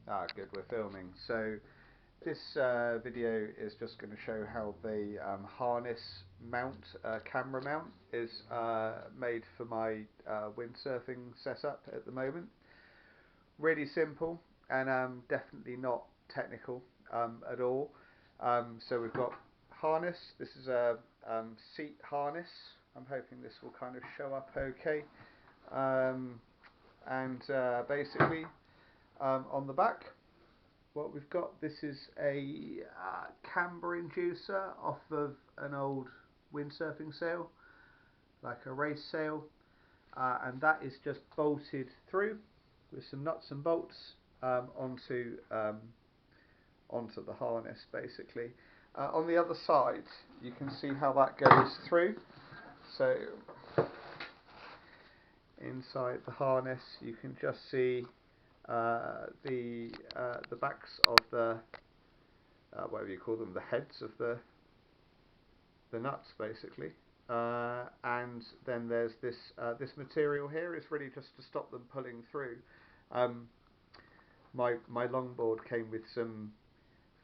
Good, we're filming. So this video is just going to show how the harness mount, camera mount, is made for my windsurfing setup at the moment. Really simple and definitely not technical at all. So we've got harness. This is a seat harness. I'm hoping this will kind of show up okay. Um, and basically on the back, what we've got, this is a camber inducer off of an old windsurfing sail, like a race sail, and that is just bolted through with some nuts and bolts onto the harness basically. On the other side you can see how that goes through. So inside the harness you can just see the backs of the whatever you call them, the heads of the nuts basically. And then there's this material here is really just to stop them pulling through. Um, my longboard came with some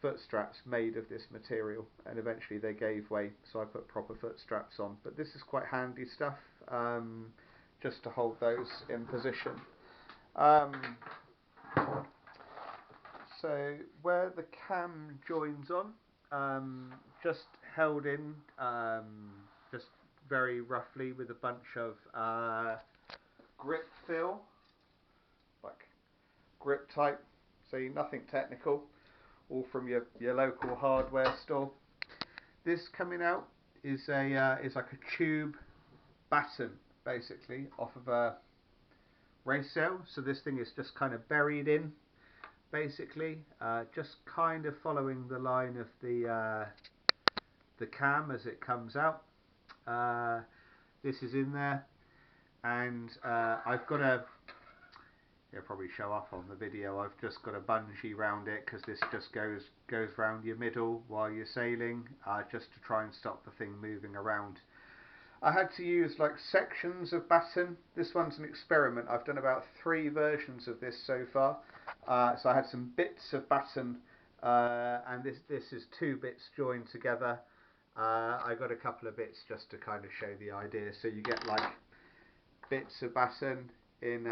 foot straps made of this material, and eventually they gave way, so I put proper foot straps on. But this is quite handy stuff, just to hold those in position. Um, So where the cam joins on, just held in, just very roughly with a bunch of grip fill, like grip type. So nothing technical, all from your local hardware store. This coming out is like a tube batten basically off of a race sail. So this thing is just kind of buried in basically, just kind of following the line of the cam as it comes out. This is in there, and I've got a, it'll probably show up on the video, I've just got a bungee round it because this just goes round your middle while you're sailing, just to try and stop the thing moving around. I had to use like sections of batten. This one's an experiment. I've done about 3 versions of this so far. So I had some bits of batten, and this is 2 bits joined together. I got a couple of bits just to kind of show the idea. So you get like bits of batten in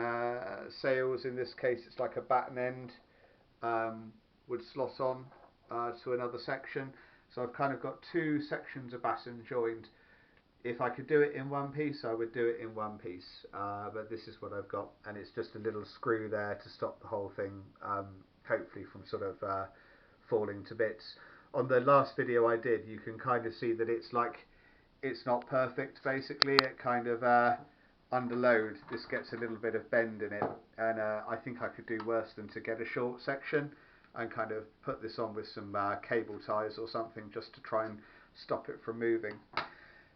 sails. In this case, it's like a batten end would slot on to another section. So I've kind of got 2 sections of batten joined. If I could do it in one piece, I would do it in one piece, but this is what I've got, and it's just a little screw there to stop the whole thing, hopefully from sort of falling to bits. On the last video I did, you can kind of see that it's like, it's not perfect basically. It kind of under load, this gets a little bit of bend in it, and I think I could do worse than to get a short section and kind of put this on with some cable ties or something just to try and stop it from moving.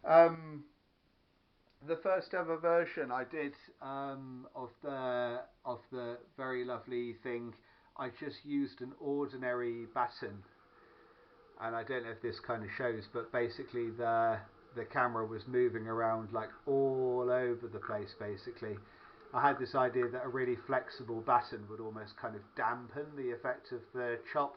The first ever version I did of the very lovely thing, I just used an ordinary batten, and I don't know if this kind of shows, but basically the camera was moving around like all over the place basically. I had this idea that a really flexible batten would almost kind of dampen the effect of the chop.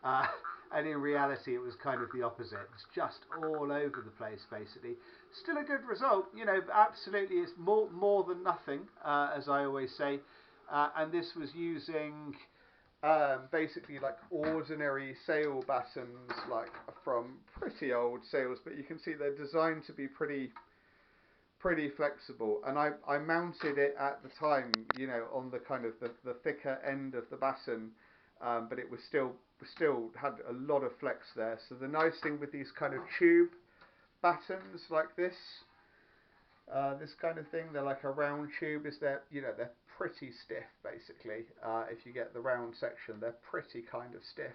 Uh, and in reality, it was kind of the opposite. It was just all over the place, basically. Still a good result, you know. Absolutely, it's more than nothing, as I always say. And this was using basically like ordinary sail battens, like from pretty old sails. But you can see they're designed to be pretty flexible, and I mounted it at the time, you know, on the kind of the thicker end of the batten, but it was still had a lot of flex there. So the nice thing with these kind of tube battens like this kind of thing, they're like a round tube, is that, you know, they're pretty stiff basically. If you get the round section, they're pretty kind of stiff.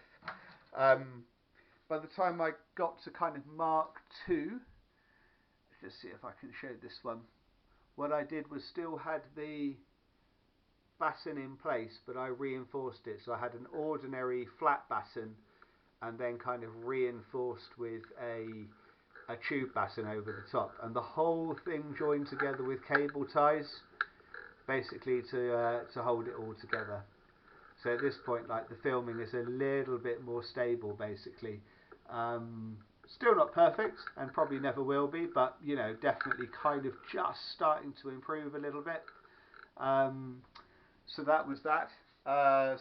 By the time I got to kind of Mark 2, let's just see if I can show this one. What I did was still had the batten in place, but I reinforced it. So I had an ordinary flat batten and then kind of reinforced with a tube batten over the top, and the whole thing joined together with cable ties basically to hold it all together. So at this point, like, the filming is a little bit more stable, basically. Still not perfect, and probably never will be, but you know, definitely kind of just starting to improve a little bit. So that was that.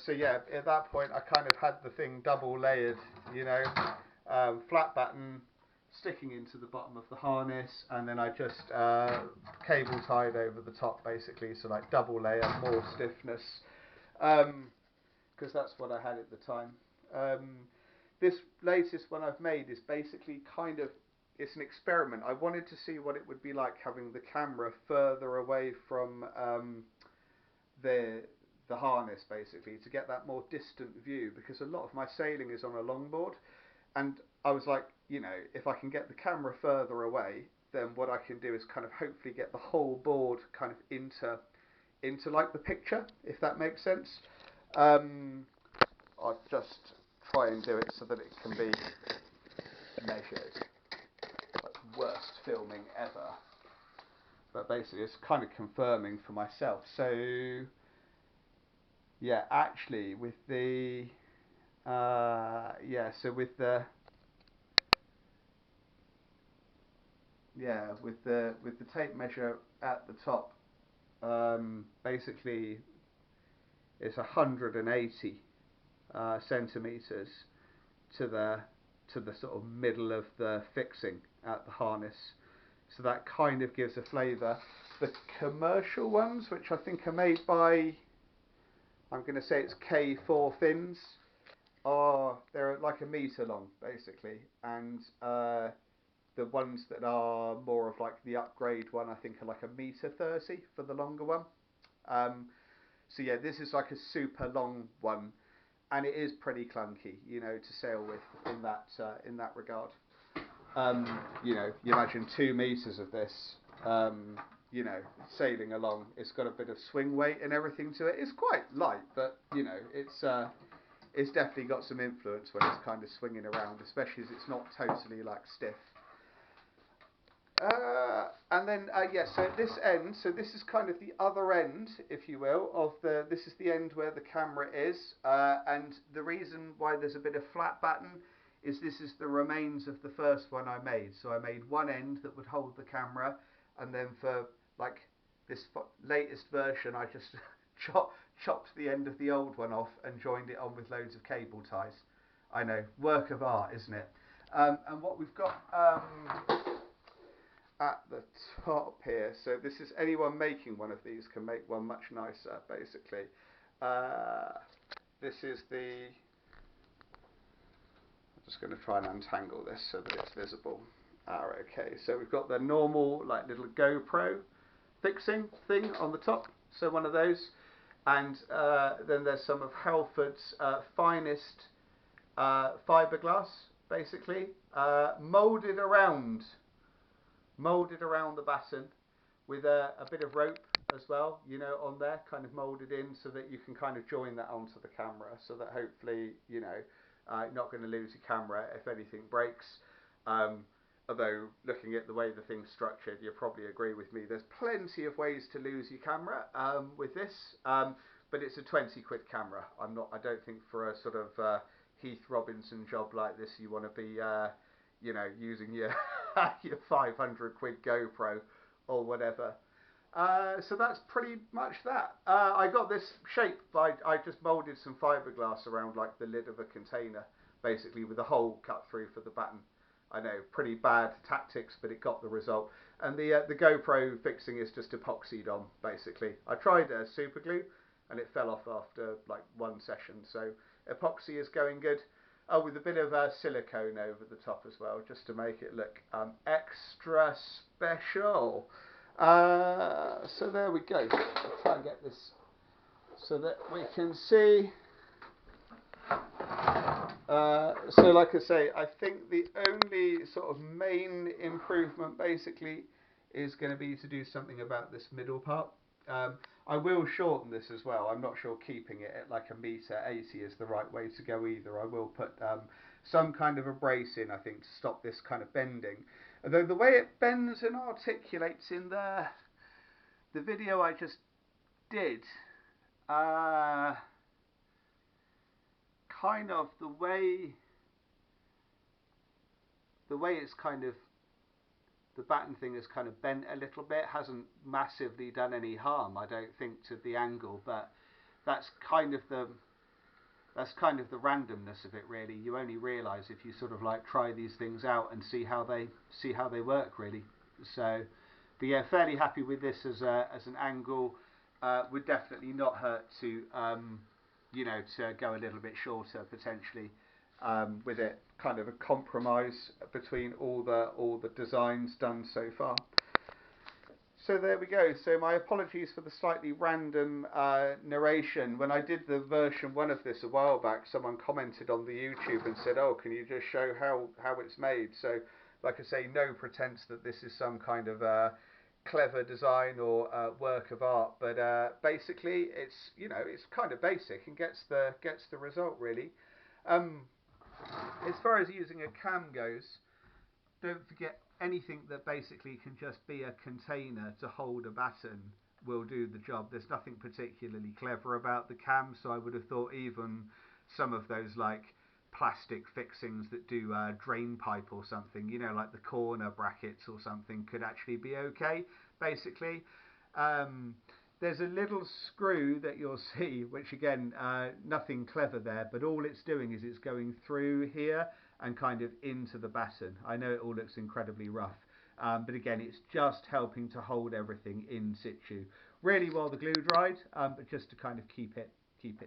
So yeah, at that point, I kind of had the thing double layered, you know, flat batten sticking into the bottom of the harness, and then I just cable tied over the top, basically, so like double layer, more stiffness, because that's what I had at the time. This latest one I've made is basically kind of, it's an experiment. I wanted to see what it would be like having the camera further away from the harness, basically, to get that more distant view, because a lot of my sailing is on a longboard, and I was like, you know, if I can get the camera further away, then what I can do is kind of hopefully get the whole board kind of into like the picture, if that makes sense. I'll just try and do it so that it can be measured. Like, worst filming ever. But basically it's kind of confirming for myself. So yeah, actually with the so with the tape measure at the top, basically it's 180 centimeters to the sort of middle of the fixing at the harness. So that kind of gives a flavour. The commercial ones, which I think are made by, I'm going to say it's K4 fins, they're like a metre long, basically, and the ones that are more of like the upgrade one, I think, are like 1.30 m for the longer one. So yeah, this is like a super long one, and it is pretty clunky, you know, to sail with in that regard. You know, you imagine 2 meters of this, you know, sailing along. It's got a bit of swing weight and everything to it. It's quite light, but you know, it's definitely got some influence when it's kind of swinging around, especially as it's not totally like stiff. And then so this end, so this is kind of the other end, if you will, of this is the end where the camera is, and the reason why there's a bit of flat batten is this is the remains of the first one I made. So I made one end that would hold the camera, and then for like this latest version I just chopped the end of the old one off and joined it on with loads of cable ties. I know, work of art, isn't it? And what we've got at the top here, so this is, anyone making one of these can make one much nicer, basically. This is the, I'm just going to try and untangle this so that it's visible. Okay, so we've got the normal like little GoPro fixing thing on the top, so one of those, and then there's some of Halford's finest fiberglass, basically, moulded around the batten with a bit of rope as well, you know, on there, kind of moulded in so that you can kind of join that onto the camera, so that hopefully, you know, you're not going to lose your camera if anything breaks. Although looking at the way the thing's structured, you'll probably agree with me, there's plenty of ways to lose your camera with this, but it's a 20 quid camera. I don't think for a sort of Heath Robinson job like this you want to be you know, using your your 500 quid GoPro or whatever. So that's pretty much that. I got this shape by, I just moulded some fiberglass around like the lid of a container, basically, with a hole cut through for the batten. I know, pretty bad tactics, but it got the result. And the GoPro fixing is just epoxied on, basically. I tried super glue and it fell off after like one session, so epoxy is going good. Oh, with a bit of silicone over the top as well, just to make it look extra special. So there we go. I'll try and get this so that we can see. So like I say, I think the only sort of main improvement basically is going to be to do something about this middle part. I will shorten this as well. I'm not sure keeping it at like 1.80 m is the right way to go either. I will put some kind of a brace in, I think, to stop this kind of bending. Although the way it bends and articulates in the video I just did, kind of the way it's kind of, the batten thing is kind of bent a little bit, hasn't massively done any harm, I don't think, to the angle, but that's kind of the randomness of it, really. You only realise if you sort of like try these things out and see how they work, really. So, but yeah, fairly happy with this as an angle. Would definitely not hurt to to go a little bit shorter potentially with it. Kind of a compromise between all the designs done so far. So there we go. So my apologies for the slightly random narration. When I did the version 1 of this a while back, someone commented on the YouTube and said, "Oh, can you just show how it's made?" So, like I say, no pretense that this is some kind of clever design or work of art, but basically it's it's kind of basic and gets the result, really. As far as using a cam goes, don't forget anything that basically can just be a container to hold a batten will do the job. There's nothing particularly clever about the cam, so I would have thought even some of those like plastic fixings that do drain pipe or something, like the corner brackets or something, could actually be okay, basically. There's a little screw that you'll see, which again, nothing clever there, but all it's doing is it's going through here and kind of into the batten. I know it all looks incredibly rough, but again, it's just helping to hold everything in situ. Really while the glue dried, but just to kind of keep it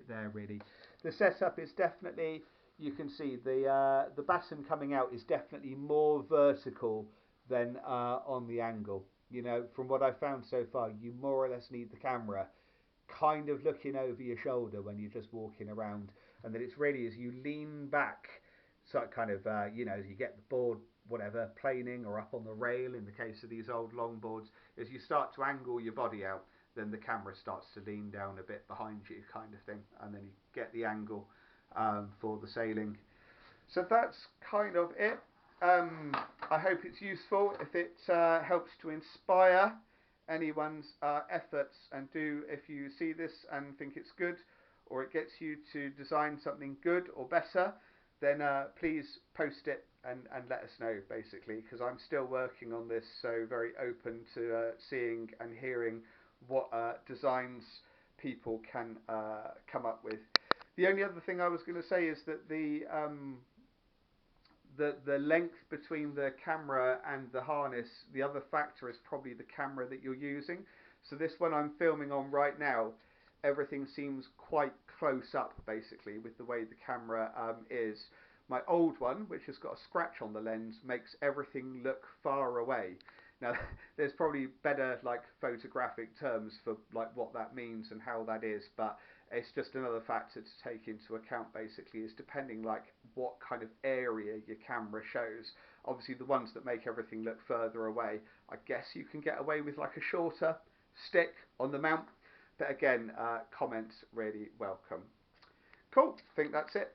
there, really. The setup is definitely, you can see the batten coming out is definitely more vertical than on the angle. From what I've found so far, you more or less need the camera kind of looking over your shoulder when you're just walking around, and that it's really as you lean back, so kind of as you get the board, whatever, planing or up on the rail in the case of these old longboards, as you start to angle your body out, then the camera starts to lean down a bit behind you, kind of thing, and then you get the angle for the sailing. So that's kind of it. I hope it's useful. If it helps to inspire anyone's efforts, and if you see this and think it's good, or it gets you to design something good or better, then please post it and let us know, basically, because I'm still working on this, so very open to seeing and hearing what designs people can come up with. The only other thing I was going to say is that the length between the camera and the harness, the other factor is probably the camera that you're using. So this one I'm filming on right now, everything seems quite close up, basically, with the way the camera is. My old one, which has got a scratch on the lens, makes everything look far away. Now, there's probably better like photographic terms for like what that means and how that is, but it's just another factor to take into account, basically, is depending like what kind of area your camera shows. Obviously, the ones that make everything look further away, I guess you can get away with like a shorter stick on the mount, but again, comments really welcome. Cool, I think that's it.